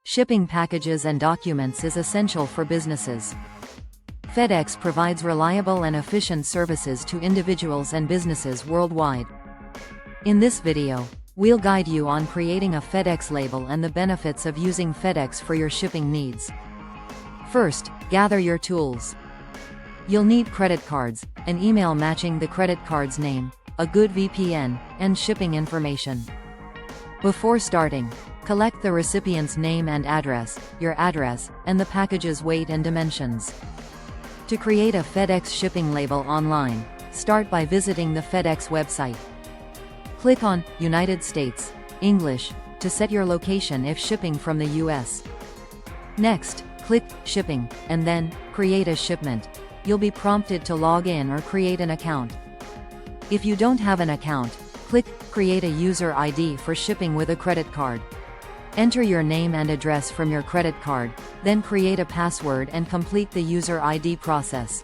Shipping packages and documents is essential for businesses. FedEx provides reliable and efficient services to individuals and businesses worldwide. In this video, we'll guide you on creating a FedEx label and the benefits of using FedEx for your shipping needs. First, gather your tools. You'll need credit cards, an email matching the credit card's name, a good VPN, and shipping information. Before starting, collect the recipient's name and address, your address, and the package's weight and dimensions. To create a FedEx shipping label online, start by visiting the FedEx website. Click on United States, English, to set your location if shipping from the US. Next, click Shipping, and then Create a Shipment. You'll be prompted to log in or create an account. If you don't have an account, click Create a User ID for shipping with a credit card. Enter your name and address from your credit card, then create a password and complete the user ID process.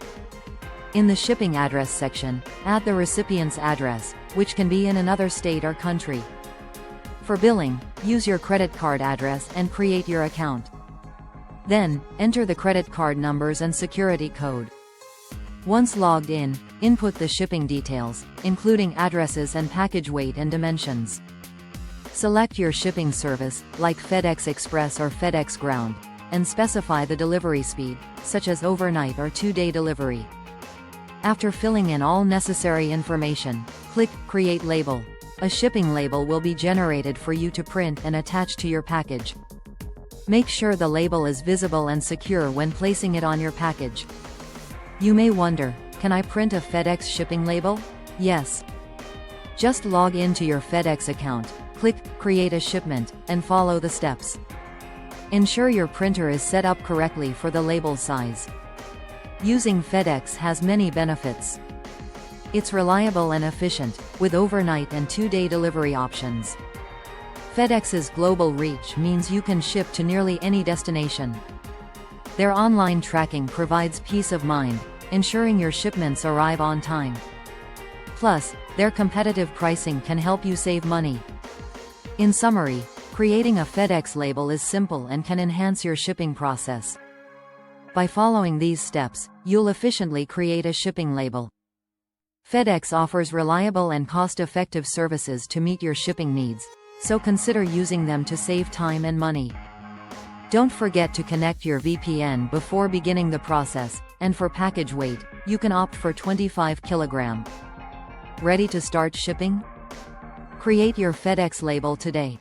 In the shipping address section, add the recipient's address, which can be in another state or country. For billing, use your credit card address and create your account. Then, enter the credit card numbers and security code. Once logged in, input the shipping details, including addresses and package weight and dimensions. Select your shipping service, like FedEx Express or FedEx Ground, and specify the delivery speed, such as overnight or 2-day delivery. After filling in all necessary information, click Create Label. A shipping label will be generated for you to print and attach to your package. Make sure the label is visible and secure when placing it on your package. You may wonder, can I print a FedEx shipping label? Yes. Just log into your FedEx account, click Create a Shipment, and follow the steps. Ensure your printer is set up correctly for the label size. Using FedEx has many benefits. It's reliable and efficient, with overnight and 2-day delivery options. FedEx's global reach means you can ship to nearly any destination. Their online tracking provides peace of mind, ensuring your shipments arrive on time. Plus, their competitive pricing can help you save money. In summary, creating a FedEx label is simple and can enhance your shipping process. By following these steps, you'll efficiently create a shipping label. FedEx offers reliable and cost-effective services to meet your shipping needs, so consider using them to save time and money. Don't forget to connect your VPN before beginning the process, and for package weight, you can opt for 25 kg. Ready to start shipping? Create your FedEx label today.